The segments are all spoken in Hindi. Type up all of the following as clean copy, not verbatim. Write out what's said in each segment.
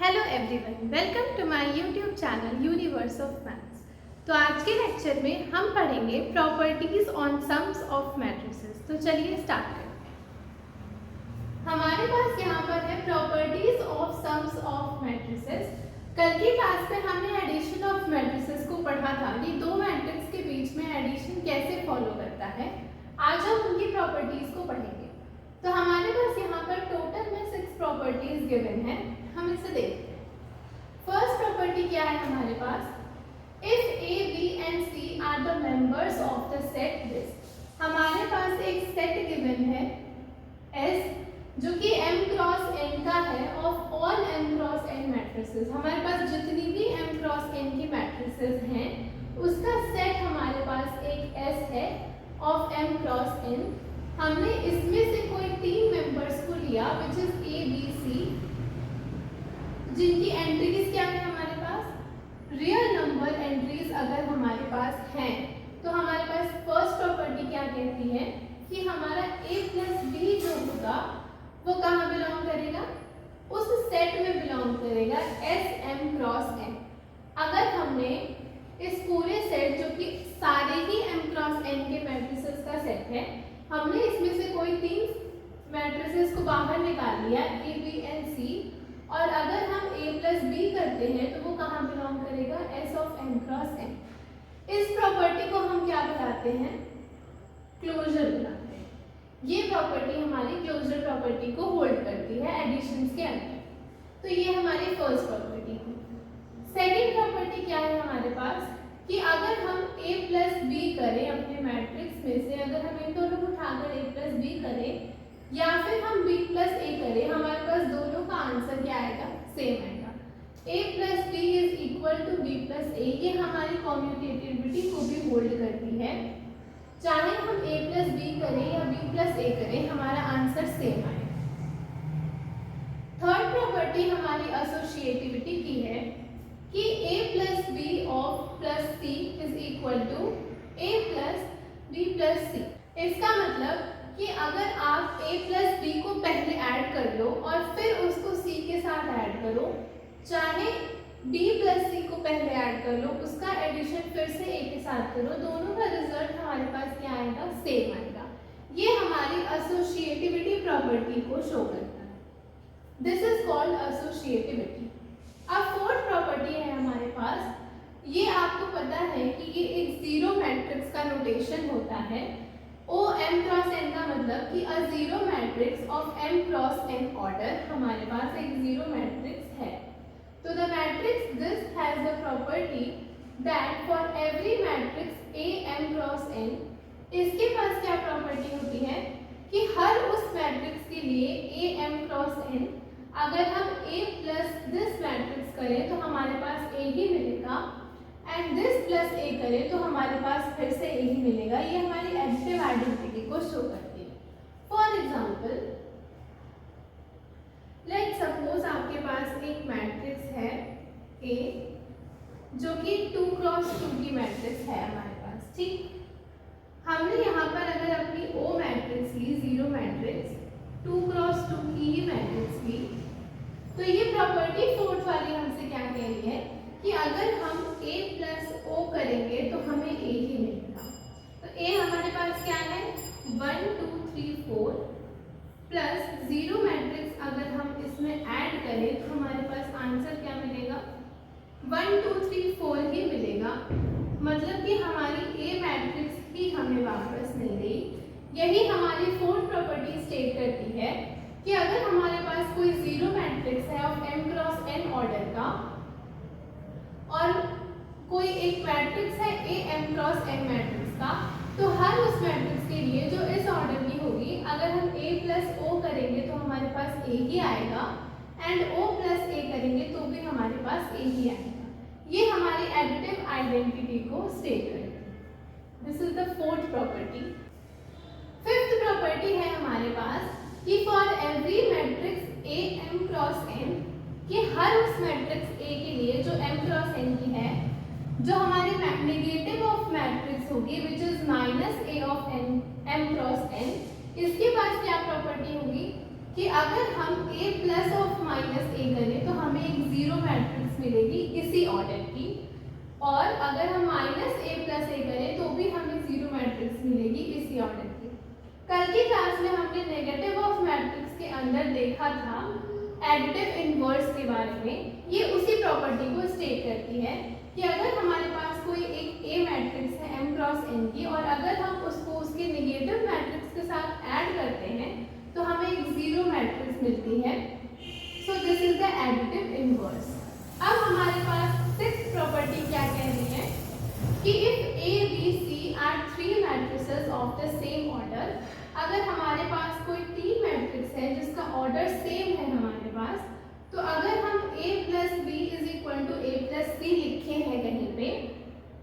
Hello everyone, welcome to my YouTube channel universe of maths. तो आज के लेक्चर में हम पढ़ेंगे properties on sums of matrices. तो चलिए स्टार्ट करते हैं। हमारे पास यहाँ पर है properties of sums of matrices. कल की क्लास में हमने एडिशन ऑफ मैट्रिसेस को पढ़ा था कि दो मैट्रिक्स के बीच में एडिशन कैसे फॉलो करता है। आज हम उनकी प्रॉपर्टीज को पढ़ेंगे। तो हमारे पास यहाँ पर टोटल में 6 प्रॉपर्टीज गिवन है। हम इसे देखते हैं। फर्स्ट प्रॉपर्टी क्या है हमारे पास, if A B and C are the members of the set this. हमारे पास एक सेट गिवन है S जो कि m क्रॉस n का है of all m cross n matrices. हमारे पास जितनी भी m क्रॉस n की मैट्रिसेस हैं उसका सेट हमारे पास एक S है ऑफ m क्रॉस n। हमने इसमें से कोई 3 मेंबर्स को लिया विच इज A B C, जिनकी एंट्रीज क्या है हमारे पास, रियल नंबर एंट्रीज अगर हमारे पास हैं तो हमारे पास फर्स्ट प्रॉपर्टी क्या कहती है कि हमारा a प्लस बी जो होगा वो कहाँ बिलोंग करेगा, उस सेट में बिलोंग करेगा S m क्रॉस n। अगर हमने इस पूरे सेट जो कि सारे ही m क्रॉस n के मैट्रिसेस का सेट है, हमने इसमें से कोई 3 मैट्रिसेस को बाहर निकाल लिया A B and C, और अगर हम a प्लस बी करते हैं तो वो कहाँ बिलोंग करेगा, S of m cross n। इस प्रॉपर्टी को हम क्या बुलाते हैं, क्लोजर बुलाते हैं। ये प्रॉपर्टी हमारी क्लोजर प्रॉपर्टी को होल्ड करती है एडिशंस के अंदर। तो ये हमारी फर्स्ट प्रॉपर्टी थी। सेकेंड प्रॉपर्टी क्या है हमारे पास कि अगर हम a प्लस बी करें अपने मैट्रिक्स में से, अगर हम इन दोनों को उठाकर a प्लस बी करें या फिर हम b प्लस a करें, हमारे पास दोनों का आंसर क्या आएगा, सेम आएगा। a plus B is equal to b plus a। ये हमारी कॉम्यूटेटिविटी को भी होल्ड करती है। चाहे हम a प्लस बी करें या b प्लस a करें, हमारा आंसर सेम आएगा। थर्ड प्रॉपर्टी हमारी एसोसिएटिविटी की है कि a plus B of plus C is equal to a plus B plus C. इसका मतलब कि अगर आप a प्लस बी को पहले ऐड कर लो और फिर उसको c के साथ ऐड करो, चाहे b प्लस सी को पहले ऐड कर लो, उसका एडिशन फिर से a के साथ करो, दोनों का रिजल्ट हमारे पास क्या आएगा, सेम आएगा। ये हमारी एसोसिएटिविटी प्रॉपर्टी को शो करता है। This is called associativity. अब फोर्थ प्रॉपर्टी है हमारे पास, ये आपको पता है कि ये एक जीरो मैट्रिक्स का नोटेशन होता है। O m क्रॉस n का मतलब कि a zero matrix of m cross n order. हमारे पास एक जीरो मैट्रिक्स है। तो the matrix this has the property that for every matrix A m cross n, इसके पास क्या प्रॉपर्टी होती है कि हर उस मैट्रिक्स के लिए A m क्रॉस n अगर हम A प्लस दिस मैट्रिक्स करें तो हमारे पास A ही मिलेगा, एंड दिस प्लस a करें तो हमारे पास फिर से a ही मिलेगा। ये हमारी एडिटिव आइडेंटिटी को शो करती है। फॉर एग्जांपल, लेट सपोज आपके पास एक मैट्रिक्स है A जो कि 2 क्रॉस 2 की मैट्रिक्स है हमारे पास, ठीक। हमने यहाँ पर अगर अपनी O मैट्रिक्स ली, जीरो मैट्रिक्स 2 क्रॉस 2 की ही मैट्रिक्स ली, तो ये प्रॉपर्टी फोर्थ वाली हमसे क्या कह रही है कि अगर हम a प्लस o करेंगे तो हमें a ही मिलेगा। तो a हमारे पास क्या है, 1 2 3 4 प्लस जीरो मैट्रिक्स अगर हम इसमें ऐड करें तो हमारे पास आंसर क्या मिलेगा, 1 2 3 4 ही मिलेगा। मतलब कि हमारी a मैट्रिक्स ही हमें वापस मिल गई। यही हमारी फोर्थ प्रॉपर्टी स्टेट करती है कि अगर हमारे पास कोई जीरो मैट्रिक्स है of m cross n order का और कोई एक मैट्रिक्स है A m cross n matrix का, तो हर उस मैट्रिक्स के लिए जो इस ऑर्डर की होगी, अगर हम A प्लस O करेंगे तो हमारे पास A ही आएगा, एंड O प्लस A करेंगे तो भी हमारे पास A ही आएगा। ये हमारी एडिटिव आइडेंटिटी को स्टेट करेगी। This is the fourth property. Fifth property है हमारे पास कि for every matrix A m cross n, कि हर उस मैट्रिक्स A के लिए जो m क्रॉस n की है, जो हमारी नेगेटिव ऑफ मैट्रिक्स होगी which is minus a of n m cross n, इसके पास क्या प्रॉपर्टी होगी कि अगर हम a plus of minus a करें तो हमें एक जीरो मैट्रिक्स मिलेगी इसी ऑर्डर की, और अगर हम माइनस a प्लस a करें तो भी हमें जीरो मैट्रिक्स मिलेगी इसी ऑर्डर की। कल की क्लास में हमने नेगेटिव ऑफ मैट्रिक्स के अंदर देखा था एडिटिव इनवर्स के बारे में। ये उसी प्रॉपर्टी को स्टेट करती है कि अगर हमारे पास कोई एक a मैट्रिक्स है m क्रॉस n की, और अगर हम उसको उसके नेगेटिव मैट्रिक्स के साथ ऐड करते हैं तो हमें एक जीरो मैट्रिक्स मिलती है। So this is the additive inverse. अब हमारे पास सिक्स्थ प्रॉपर्टी क्या कह रही है कि if a b c are three matrices of the same order, अगर हमारे पास कोई तीन मैट्रिक्स है जिसका ऑर्डर सेम है हमारे पास, तो अगर हम a plus B is equal to a plus C लिखे हैं कहीं पे,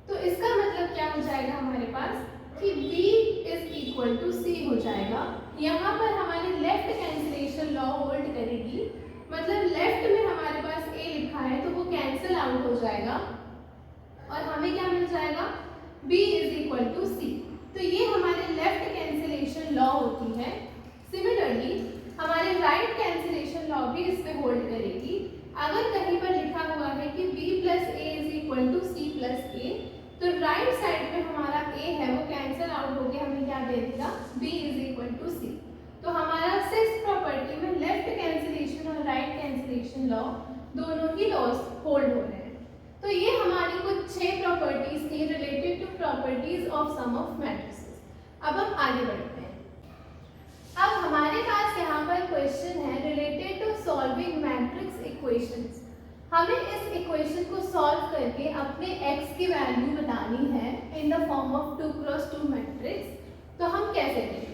तो इसका मतलब क्या हो जाएगा हमारे पास कि b is equal to c हो जाएगा। यहाँ पर हमारी लेफ्ट कैंसिलेशन लॉ होल्ड करेगी, मतलब लेफ्ट में हमारे पास a लिखा है तो वो कैंसिल आउट हो जाएगा और हमें क्या मिल जाएगा b is equal to c। तो ये हमारे लेफ्ट कैंसिलेशन लॉ होती है। सिमिलरली हमारे राइट कैंसिलेशन लॉ भी इस पे होल्ड करेगी। अगर कहीं पर लिखा हुआ है कि b plus a is equal to c plus a, तो राइट साइड पे हमारा a है वो कैंसिल आउट होके हमें क्या दे देगा b is equal to c। तो हमारा सिक्स्थ प्रॉपर्टी में लेफ्ट कैंसिलेशन और राइट कैंसिलेशन लॉ दोनों ही लॉज होल्ड हो रहे हैं। तो ये हमारी कुछ 6 प्रॉपर्टीज थी related to properties of sum of matrices. अब हम आगे बढ़ते हैं। अब हमारे पास यहाँ पर क्वेश्चन है related to solving matrix equations. हमें इस इक्वेशन को सॉल्व करके अपने x की वैल्यू बतानी है in the form of 2 cross 2 matrix. तो हम कैसे करेंगे?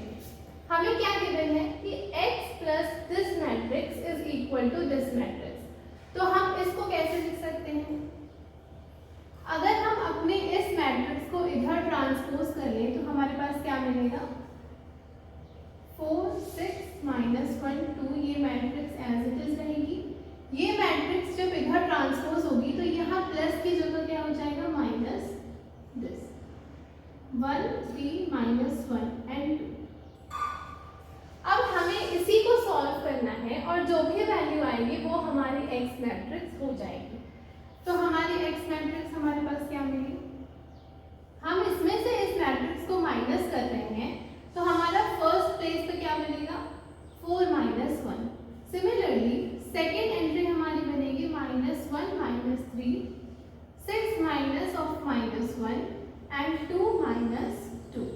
हमें क्या गिवन है कि x plus this matrix is equal to this matrix. तो हम इसको कैसे लिख सकते हैं? अगर हम अपने इस मैट्रिक्स को इधर ट्रांसपोज कर लें तो हमारे पास क्या मिलेगा 4 6 माइनस 1 2। ये मैट्रिक्स एज इट इज रहेगी। ये मैट्रिक्स जब इधर ट्रांसपोज होगी तो यहाँ प्लस की जगह क्या हो जाएगा माइनस दिस 1 3 माइनस 1 एंड 2। अब हमें इसी को सॉल्व करना है और जो भी वैल्यू आएगी वो हमारी x मैट्रिक्स हो जाएगी। तो हमारी x मैट्रिक्स हमारे पास क्या मिली? हम इसमें से इस मैट्रिक्स को माइनस कर रहे हैं तो हमारा फर्स्ट प्लेस पे क्या मिलेगा 4 माइनस 1। सिमिलरली सेकेंड एंट्री हमारी बनेगी -1 -3 6 माइनस ऑफ -1 एंड 2 माइनस 2।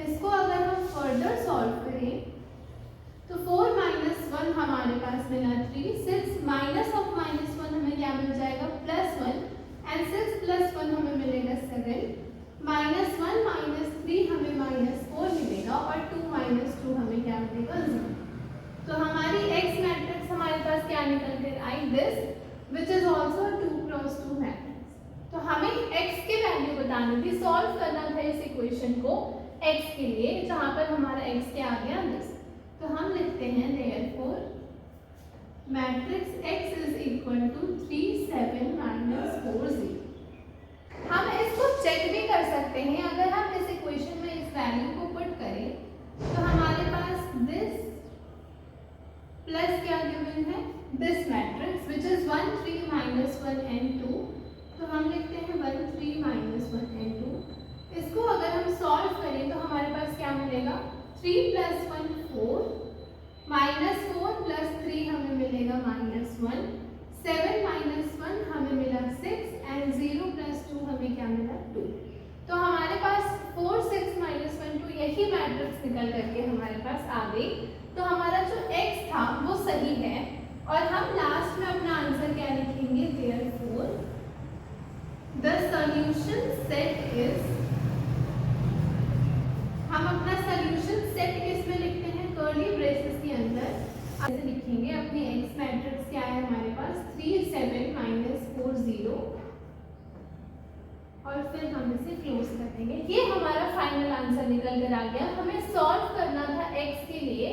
इसको अगर हम फर्दर सॉल्व करें तो 4 माइनस 1 हमारे पास मिला 3 6 माइनस ऑफ -1 हमें क्या मिल जाएगा +1 एंड 6 प्लस 1 हमें मिलेगा 7 -1 -3 हमें -4 मिलेगा और 2 -2 हमें क्या मिलेगा 0। तो हमारी x मैट्रिक्स हमारे पास क्या निकल कर आई this which is also 2 cross 2 matrix. तो हमें x की वैल्यू बतानी थी, सॉल्व करना था इस इक्वेशन को x के लिए, जहाँ पर हमारा x क्या आ गया दिस। तो हम लिखते हैं therefore matrix x is equal to 3 7 -4 0। हम इसको चेक भी कर सकते हैं। अगर हम इस इक्वेशन में इस वैल्यू को पुट करें तो हमारे पास दिस प्लस क्या गिवन है this matrix which is 1 3 -1 and 2। तो हम लिखते हैं 1 3 -1 and 2। इसको अगर हम सॉल्व करें तो हमारे पास क्या मिलेगा 3 + 1 4 -4 + 3 हमें मिलेगा -1 7 -1 हमें मिला 6 एंड 0 + 2 हमें क्या मिला 2। तो हमारे पास 4 6 -1 2 यही मैट्रिक्स निकल करके हमारे पास आ गई। तो हमारा जो x था वो सही है और हम लास्ट में अपना आंसर क्या लिखेंगे therefore the solution set is। हम अपना सॉल्यूशन सेट किस में लिखते हैं कर्ली ब्रेसेस के अंदर ऐसे लिखेंगे। अपनी x मैट्रिक्स क्या है हमारे पास 3 7 -4 0 और फिर हम इसे क्लोज कर देंगे। ये हमारा फाइनल आंसर निकल कर आ गया। हमें सॉल्व करना था x के लिए,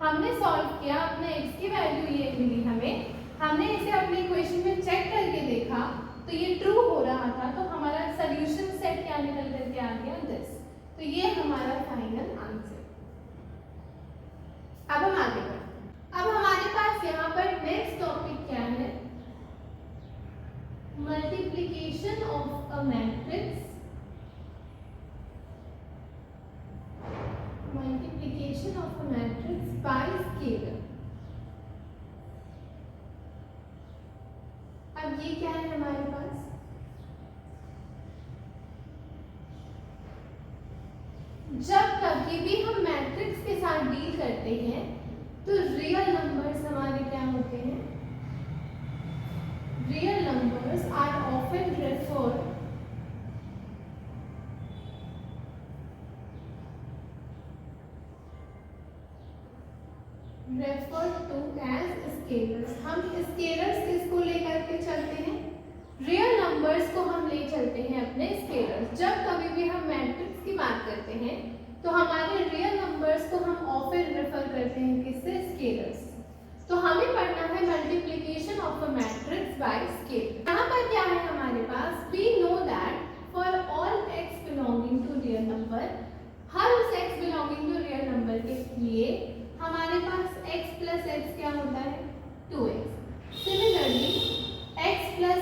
हमने सॉल्व किया, अपने x की वैल्यू ये मिली हमें। हमने इसे अपनी इक्वेशन में चेक करके देखा तो ये ट्रू हो रहा था। तो हमारा सॉल्यूशन सेट क्या निकल करके आ गया दिस। तो ये हमारा final answer. multiplication of a matrix by scalar. अब ये क्या है हमारे पास, जब कभी भी हम मैट्रिक्स के साथ डील करते हैं तो रियल नंबर्स हमारे क्या होते हैं, real numbers are often referred to as scalars. हम स्केलर्स किसको लेकर के चलते हैं, रियल नंबर्स को हम ले चलते हैं अपने स्केलर्स. जब कभी भी हम मैट्रिक्स की बात करते हैं तो हमारे रियल नंबर्स को हम ऑफन रेफर करते हैं किससे, स्केलर्स. तो हमें पढ़ना है multiplication of a matrix by scalar. यहाँ पर क्या है हमारे पास, we know that for all x belonging to real number, हर उस x belonging to real number के लिए हमारे पास x प्लस x क्या होता है, 2x. Similarly x plus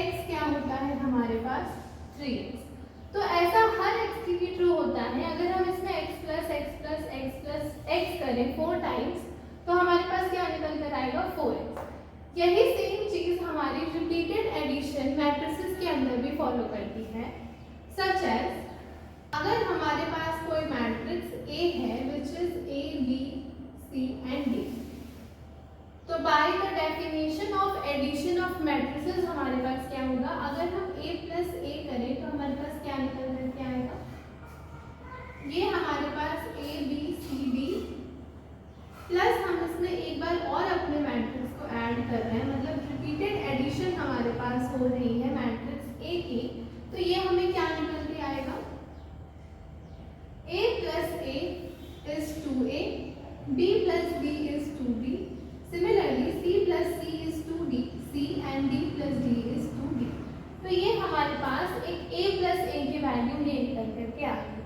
x क्या होता है हमारे पास, 3x. तो ऐसा हर x के लिए ट्रू होता है. अगर हम इसमें x प्लस x करें 4 टाइम्स तो हमारे पास क्या निकल कर आएगा, 4x. यही सेम चीज हमारी रिपीटेड एडिशन मैट्रिसेस के अंदर भी फॉलो करती है. सच एज अगर हमारे पास कोई मैट्रिक्स A है which is A, B, C and D, तो by the definition of addition of matrices हमारे पास क्या होगा, अगर हम A प्लस A करें तो हमारे पास क्या निकल करके आएगा, ये हमारे पास A, B, C, D plus हम इसमें एक बार और अपने मैट्रिक्स को ऐड कर रहे हैं, मतलब रिपीटेड एडिशन हमारे पास हो रही है मैट्रिक्स A की. तो ये हमें क्या निकल के आएगा, A plus A is 2A, B plus B is 2B. Similarly, C plus C is 2D, C and D plus D is 2D. तो ये हमारे पास एक A plus A की वैल्यू ये निकल करके आ गई.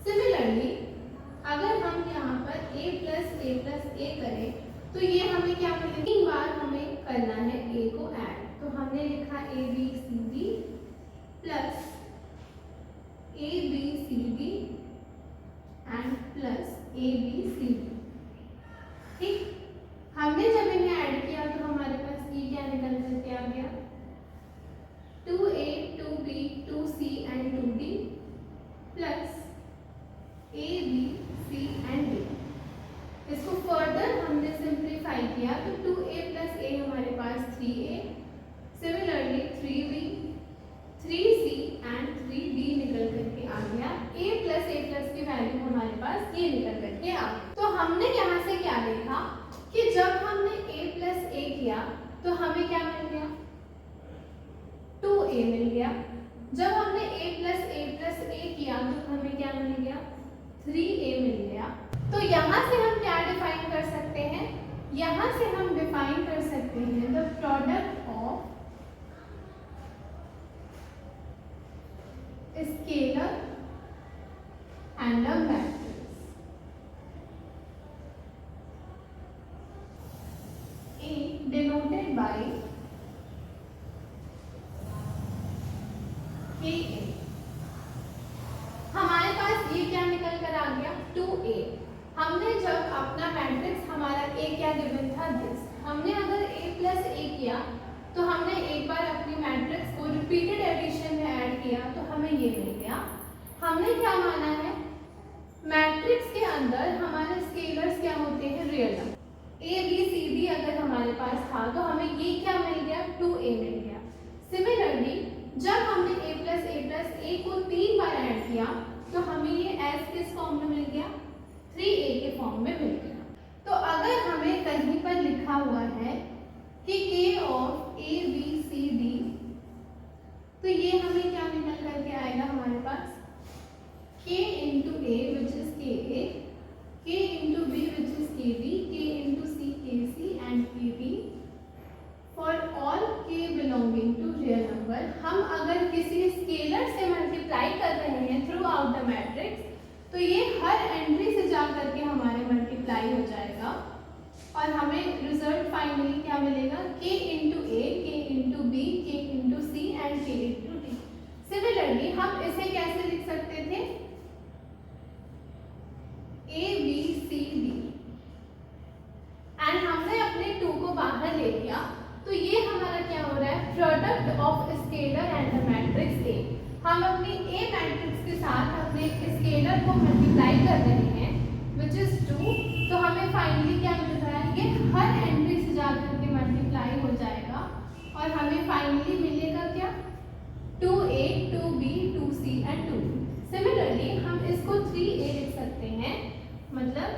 Similarly, अगर हम यहाँ पर A plus A करें तो ये हमें क्या मिलेगा, 3 बार हमें करना है A को ऐड. तो हमने लिखा A B C D plus A B C D and plus A B C D. ठीक, हमने जब इन्हें ऐड किया तो हमारे पास ये क्या निकल करके आ गया, 2A 2B 2C and 2D plus A B C and D. इसको फर्दर हमने सिंप्लीफाई किया तो 2A प्लस A हमारे पास 3A, similarly 3B 3C and 3D निकल करके आ गया. A प्लस की वैल्यू हमारे पास ये निकल करके आ गई. तो हमने यहाँ से क्या देखा कि जब हमने A प्लस A किया तो हमें क्या मिल गया, 2A मिल गया. जब हमने A प्लस A किया तो हमें क्या मिल गया, 3A मिल गया. तो यहाँ से हम क्या डिफाइन कर सकते हैं, यहाँ से हम डिफाइन कर सकते हैं the product of scalar and a matrix. A denoted by KA. हमारे पास ये क्या निकल कर आ गया, 2A. हमने जब अपना मैट्रिक्स हमारा A क्या गिवन था, दिस. हमने अगर A प्लस A किया तो हमने एक बार अपनी मैट्रिक्स को रिपीटेड एडिशन में ऐड किया तो हमें ये मिल गया. हमने क्या माना है, मैट्रिक्स के अंदर हमारे स्केलर्स क्या होते हैं, real number. A B C D अगर हमारे पास था तो हमें ये क्या मिल गया, 2A मिल गया. सिमिलरली जब हमने A प्लस A को 3 बार ऐड किया तो हमें ये एज किस फॉर्म में मिल गया, 3A के फॉर्म में मिल गया. तो अगर हमें कहीं पर लिखा हुआ है कि K of A B C D, तो ये हमें क्या निकल करके आएगा हमारे पास, K into A which is KA, K into B which is KB, K into C KC and KB for all K belonging to real number. हम अगर किसी स्केलर से मल्टीप्लाई कर रहे हैं थ्रू आउट द मैट्रिक्स तो ये हर एंट्री से जा करके हमारे मल्टीप्लाई हो जाएगा और हमें रिजल्ट फाइनली क्या मिलेगा, K into A, K into B, K into C and K into D। Similarly हम इसे कैसे लिख सकते थे, A B C D, and हमने अपने 2 को बाहर ले लिया, तो ये हमारा क्या हो रहा है, product of scalar and the matrix A। हम अपनी A मैट्रिक्स के साथ अपने स्केलर को मल्टीप्लाई कर रहे हैं विच इज 2, तो हमें फाइनली क्या मिल रहा है, ये हर एंट्री से जाकर के मल्टीप्लाई हो जाएगा और हमें फाइनली मिलेगा क्या, 2A 2B 2C and 2D। Similarly हम इसको 3A लिख सकते हैं, मतलब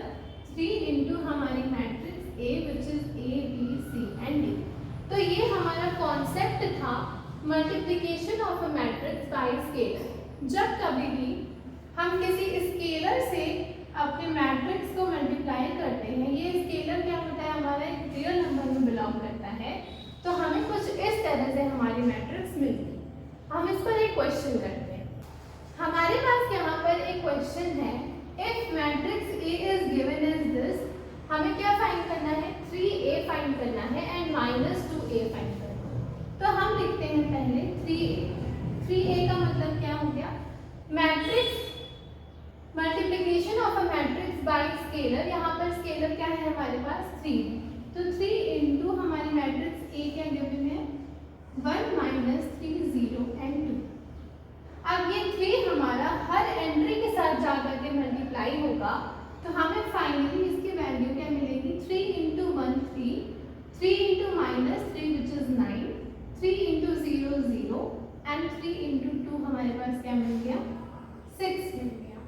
3 इंटू हमारी matrix A which is A B C and D। तो ये हमारा कॉन्सेप्ट था multiplication of a matrix by scalar. जब कभी भी हम किसी स्केलर से अपने मैट्रिक्स को मल्टीप्लाई करते हैं, ये स्केलर क्या होता है, हमारा एक रियल नंबर में बिलोंग करता है, तो हमें कुछ इस तरह से हमारी मैट्रिक्स मिलती है। हम इस पर एक क्वेश्चन करते हैं। हमारे पास यहाँ पर एक क्वेश्चन है, if matrix A is given as this, हमें क्या फाइंड करना है, 3A फाइंड करना है एंड -2A फाइंड करना है। तो हम लिखते हैं पहले 3A। 3A का मतलब क्या हो गया, matrix multiplication of a matrix by scalar. यहाँ पर स्केलर क्या है हमारे पास, 3, तो 3 इंटू हमारी मैट्रिक्स A क्या गिवन है, 1 -3 0 एंड 2। अब ये 3 हमारा हर एंट्री के साथ जाकर के मल्टीप्लाई होगा, तो हमें फाइनली इसकी वैल्यू क्या मिलेगी, 3 into 1 3, 3 into -3 which is 9, 3 into 0 0 and 3 into 2 हमारे पास क्या मिल गया, 6 मिल गया।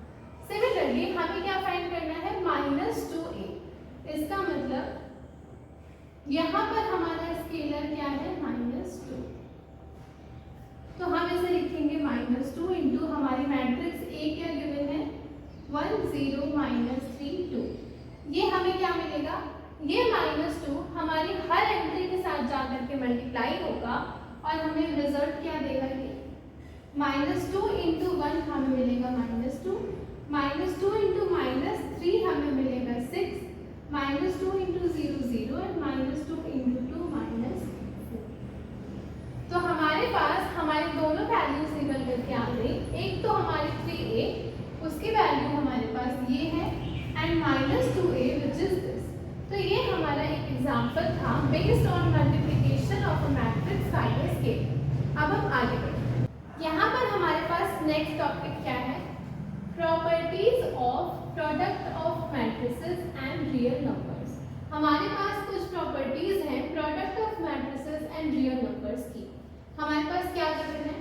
सिमिलरली हमें क्या फाइंड करना है, -2A। इसका मतलब यहाँ पर हमारा स्केलर क्या है, -2, तो हम इसे लिखेंगे -2 इंटू हमारी मैट्रिक्स A क्या गिवन है, 1 0 -3 2। ये हमें क्या मिलेगा, ये -2 हमारी हर एंट्री के साथ जाकर के मल्टीप्लाई होगा और हमें रिजल्ट क्या देगा, ये -2 इंटू 1 हमें मिलेगा -2, -2 इंटू -3 हमें मिलेगा 6, -2 इंटू 0 0 एंड -2 इंटू 2 -4। तो हमारे पास हमारी दोनों वैल्यूज निकल करके आ गई। एक तो हमारी 3A, उसकी वैल्यू हमारे पास ये है and -2A which is this. तो ये हमारा एक एग्जांपल था based on multiplication of a matrix bye a scalar. अब हम आगे बढ़ते हैं। यहाँ पर हमारे पास नेक्स्ट टॉपिक क्या है, properties of product of matrices and real numbers. हमारे पास कुछ प्रॉपर्टीज हैं product of matrices and real numbers की। हमारे पास क्या गिवन है,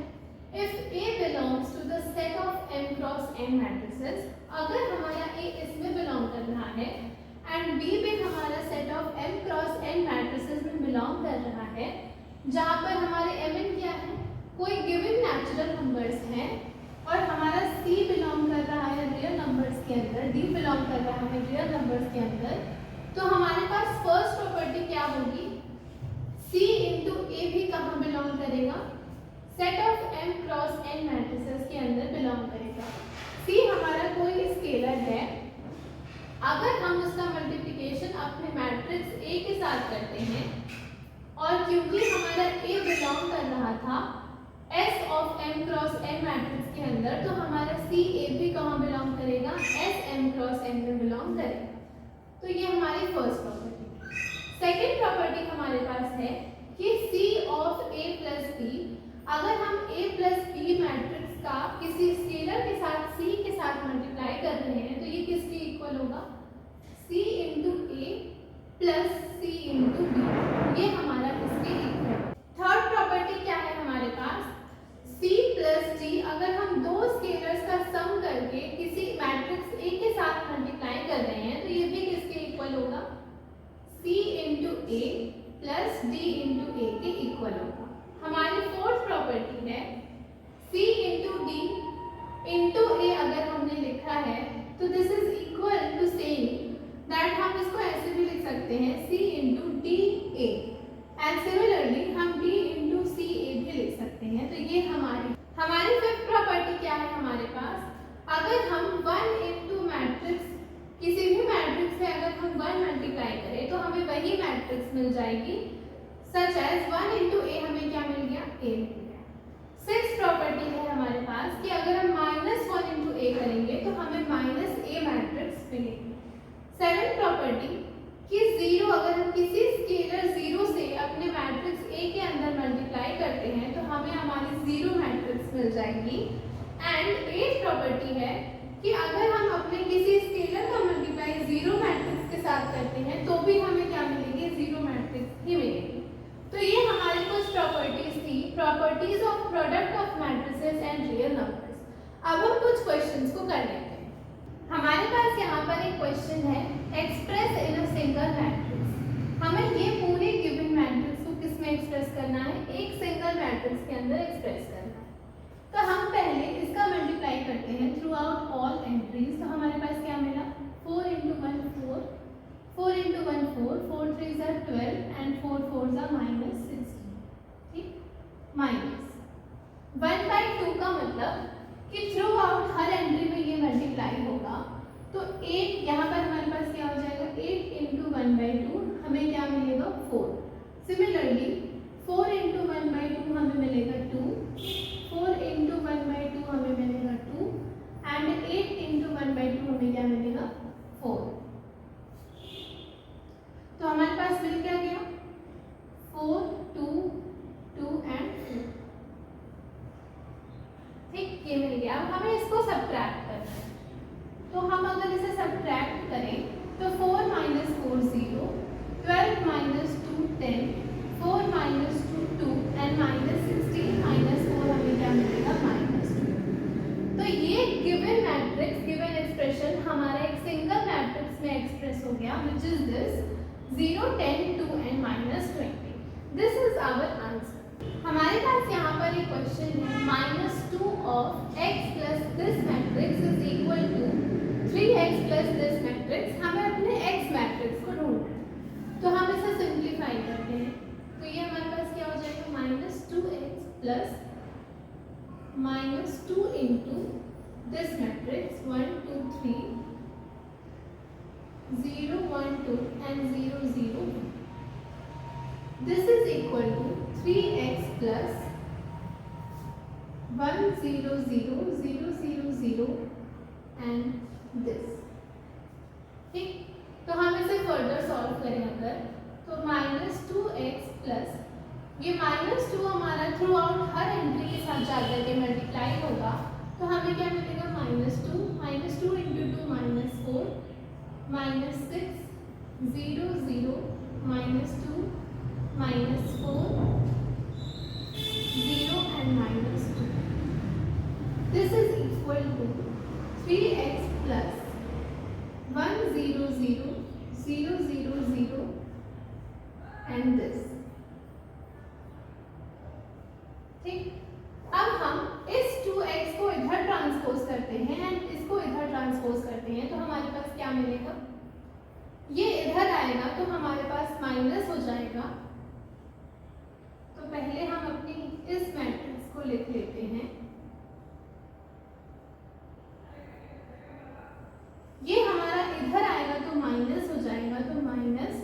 if A belongs to the set of m cross n matrices, अगर हमारा A इसमें बिलोंग कर रहा है एंड B भी हमारा set of m cross n matrices में बिलोंग कर रहा है, जहाँ पर हमारे mn क्या है, कोई गिवन नेचुरल नंबर्स हैं और हमारा C बिलोंग कर रहा है रियल नंबर्स के अंदर, D बिलोंग कर रहा है रियल नंबर्स के अंदर, तो हमारे पास फर्स्ट प्रॉपर्टी क्या होगी, C इंटू A भी कहाँ बिलोंग करेगा, set of m cross n matrices के अंदर बिलोंग करेगा। C हमारा कोई स्केलर है, अगर हम उसका मल्टीप्लिकेशन अपने मैट्रिक्स A के साथ करते हैं और क्योंकि हमारा A बिलोंग कर रहा था S of m cross n matrix के अंदर, तो हमारा C A भी कहाँ बिलोंग करेगा, S m क्रॉस n में बिलोंग करेगा। तो ये हमारी फर्स्ट प्रॉपर्टी। सेकेंड प्रॉपर्टी हमारे पास है कि C of A plus B, अगर हम A प्लस B मैट्रिक्स का किसी स्केलर के साथ C के साथ मल्टीप्लाई कर रहे हैं, तो ये किसके इक्वल होगा, C into A plus C into B, ये हमारा इसके इक्वल है। थर्ड प्रॉपर्टी क्या है हमारे पास, C प्लस D, अगर हम दो स्केलर्स का सम करके किसी मैट्रिक्स A के साथ मल्टीप्लाई कर रहे हैं, तो ये भी किसके इक्वल होगा, C into A plus D into A के इक्वल होगा। हमारी फोर्थ प्रॉपर्टी है C into D into A, अगर हमने लिखा है तो this is equal to saying that हम इसको ऐसे भी लिख सकते हैं C into D A, and similarly हम D इंटू C A भी लिख सकते हैं। तो ये हमारी फिफ्थ प्रॉपर्टी क्या है हमारे पास, अगर हम 1 इंटू मैट्रिक्स, किसी भी मैट्रिक्स से अगर हम 1 मल्टीप्लाई करें तो हमें वही मैट्रिक्स मिल जाएगी, सच एज 1 इंटू A हमें क्या मिल गया, A मिल गया। सिक्स प्रॉपर्टी है हमारे पास कि अगर हम -1 इंटू ए करेंगे तो हमें -a मैट्रिक्स मिलेगी। सेवन प्रॉपर्टी कि जीरो, अगर हम किसी स्केलर जीरो से अपने मैट्रिक्स ए के अंदर मल्टीप्लाई करते हैं तो हमें हमारी जीरो मैट्रिक्स मिल जाएगी। एंड एट प्रॉपर्टी है कि अगर हम अपने किसी स्केलर का मल्टीप्लाई जीरो मैट्रिक्स के साथ करते हैं तो भी हमें क्या मिलेगी, जीरो मैट्रिक्स ही मिलेगी। तो ये हमारी कुछ प्रॉपर्टीज थी, properties of product of matrices and real numbers. अब हम कुछ क्वेश्चंस को कर लेते हैं। हमारे पास यहाँ पर एक क्वेश्चन है, express in a single matrix. हमें ये पूरे गिवन मैट्रिक्स को किस में एक्सप्रेस करना है, एक सिंगल मैट्रिक्स के अंदर एक्सप्रेस करना है। तो हम पहले इसका मल्टीप्लाई करते हैं थ्रू आउट ऑल एंट्रीज। तो हमारे पास क्या मिला, 4 into 1 4, 4 into 1 4, 4 3 are 12 and 4 4 are -16। ठीक, माइनस 1/2 का मतलब कि थ्रू आउट हर एंट्री में ये मल्टीप्लाई होगा। तो 8 यहाँ पर हमारे पास क्या हो जाएगा, 8 इंटू 1/2 हमें क्या मिलेगा, 4। सिमिलरली 4 इंटू 1/2 हमें मिलेगा 2, 4 इंटू 1/2 हमें मिलेगा 2 एंड 8 इंटू 1/2 हमें क्या मिलेगा, 4। तो हमारे पास मिल क्या गया, 4 2 2 एंड 4। ठीक, ये मिल गया। अब हमें इसको सब्ट्रैक्ट करना है। तो हम अगर इसे सब्ट्रैक्ट करें तो 4 - 4 0, 12 - 2 10, 4 - 2 2 एंड -16 - 4 हमें क्या मिलेगा, -2। तो ये गिवन मैट्रिक्स, गिवन एक्सप्रेशन हमारा एक सिंगल मैट्रिक्स में एक्सप्रेस हो गया, which is this 0 10 2 and -20। This is our answer. हमारे पास यहाँ पर एक क्वेश्चन है, -2 of x plus this matrix is equal to 3x plus this matrix। हमें अपने x मैट्रिक्स को ढूंढना है। तो हम इसे सिंप्लीफाई करते हैं। तो ये हमारे पास क्या हो जाएगा, -2x plus -2 into this matrix 1 2 3 0 1 2 and 0 0 1। This is equal to 3x plus 1 0 0 0 0 0 and this। ठीक, तो हम इसे फर्दर सॉल्व करें अगर, तो -2x प्लस ये -2 हमारा थ्रू आउट हर एंट्री के साथ जाकर के मल्टीप्लाई होगा। तो हमें क्या मिलेगा, -2 -2 into 2 -4 -6 0 0 -2 -4 0 and -2। This is equal to 3x plus 1 0 0 0 0 0 and this। ठीक, अब हम इस 2x को इधर ट्रांसपोज करते हैं एंड इसको इधर ट्रांसपोज करते हैं तो हमारे पास क्या मिलेगा, ये इधर आएगा तो हमारे पास माइनस हो जाएगा। तो पहले हम अपनी इस मैट्रिक्स को लिख लेते हैं। ये हमारा इधर आएगा तो माइनस हो जाएगा, तो -1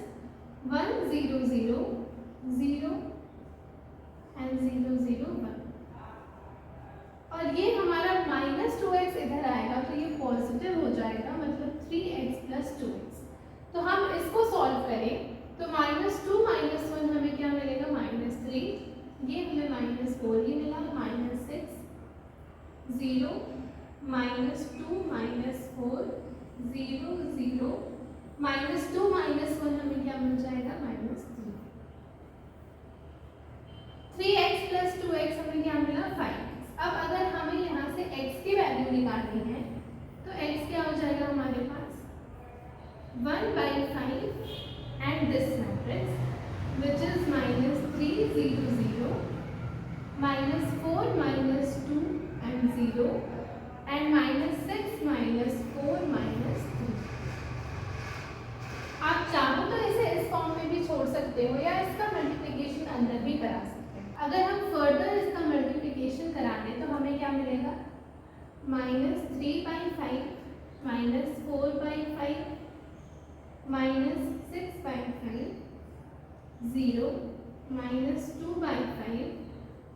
0 0 0 एंड 0 0 1। और ये हमारा -2x इधर आएगा तो ये पॉजिटिव हो जाएगा, मतलब 3x plus 2x। तो हम इसको सॉल्व करें तो -2 - 1 हमें क्या मिलेगा, -3। ये हमें -4 ही मिला, -6 0 -2 -4 0 0 -2 -1 हमें क्या मिल जाएगा, -3। 3x plus 2x हमें क्या मिला, 5x। अब अगर हमें यहाँ से x की वैल्यू निकालनी है तो x क्या हो जाएगा हमारे पास, 1/5 and this matrix which is -3 0 0 -4 -2 and 0 and -6 -4 -3। आप चाहो तो इसे इस फॉर्म में भी छोड़ सकते हो या इसका मल्टीप्लिकेशन अंदर भी करा सकते हैं। अगर हम फर्दर इसका मल्टीप्लिकेशन कराने तो हमें क्या मिलेगा, -3/5 -4/5 -6/5 0 -2/5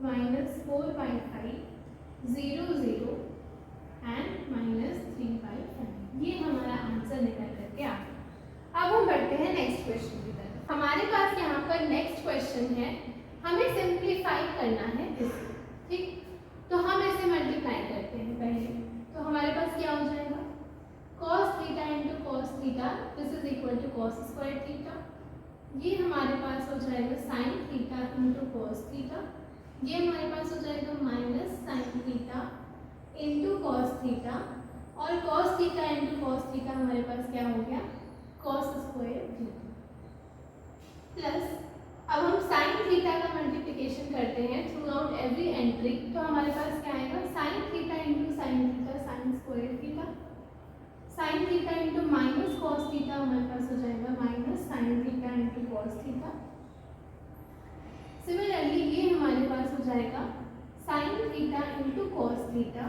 -4/5 0 0 एंड -3/5। ये हमारा आंसर निकल करके आ गया। अब हम बढ़ते हैं नेक्स्ट क्वेश्चन की तरफ। हमारे पास यहाँ पर नेक्स्ट क्वेश्चन है, हमें सिंप्लीफाई करना है इसे, ठीक। तो हम इसे मल्टीप्लाई करते हैं पहले। तो हमारे पास क्या हो जाएगा, cos theta into cos theta, this is equal to cos square theta. ये हमारे पास हो जाएगा sin theta into cos theta. ये हमारे पास हो जाएगा minus sin theta into cos theta, और cos theta into cos theta हमारे पास क्या हो गया, cos स्क्वायर थीटा। प्लस अब हम sin थीटा का मल्टीप्लिकेशन करते हैं थ्रू आउट एवरी एंट्री। तो हमारे पास क्या आएगा, sin theta into sin theta sin square theta, sin theta into minus cos theta हमारे पास हो जाएगा minus sin theta into cos theta. Similarly ये हमारे पास हो जाएगा sin theta into cos theta,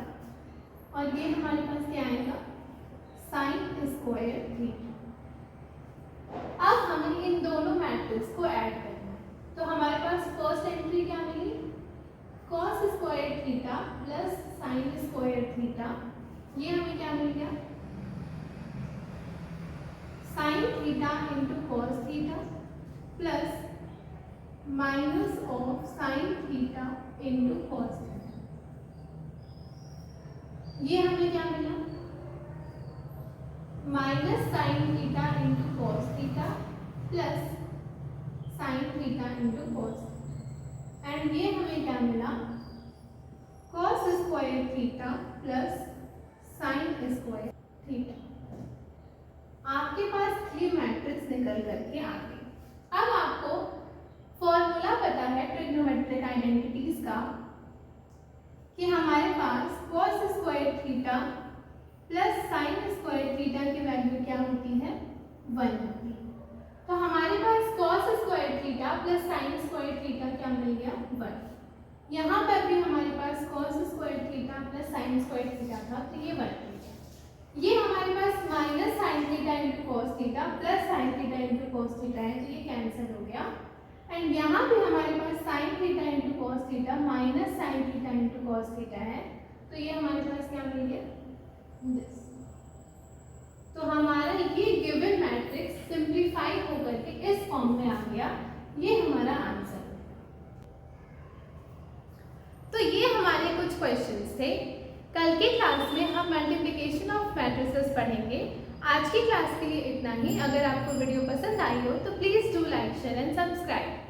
और ये हमारे पास क्या आएगा, sin स्क्वायर थीटा। अब हमें इन दोनों मैट्रिक्स को ऐड करना है। तो हमारे पास फर्स्ट एंट्री क्या मिली, cos square theta plus sin square theta. ये हमें क्या मिल गया, sin theta into cos theta plus minus of sin theta into cos theta. ये हमें क्या मिला, minus sin theta into cos theta plus sin theta into cos, and ये हमें क्या मिला, cos square theta plus sin square theta. आपके पास 3 मैट्रिक्स निकल करके आ गए। अब आपको फॉर्मूला पता है ट्रिग्नोमेट्रिक आइडेंटिटीज का, कि हमारे पास cos square theta plus sin square theta की वैल्यू क्या होती है, 1 होती है। तो हमारे पास cos square theta plus sin square theta क्या मिल गया, 1। यहाँ पर भी हमारे पास cos square theta plus sin square theta था, तो ये 1 मिल गया। ये हमारे पास minus sin theta into cos theta plus sin theta into cos theta है, तो ये कैंसिल हो गया। एंड यहाँ भी हमारे पास sin theta into cos theta minus sin theta into cos theta है, तो ये हमारे पास क्या मिल गया, दिस। तो हमारा ये गिवन मैट्रिक्स सिंप्लीफाई होकर के इस फॉर्म में आ गया। ये हमारा आंसर। तो ये हमारे कुछ क्वेश्चंस थे। कल के क्लास में हम मल्टीप्लिकेशन ऑफ मैट्रिसेस पढ़ेंगे। आज की क्लास के लिए इतना ही। अगर आपको वीडियो पसंद आई हो तो please do like, share and subscribe.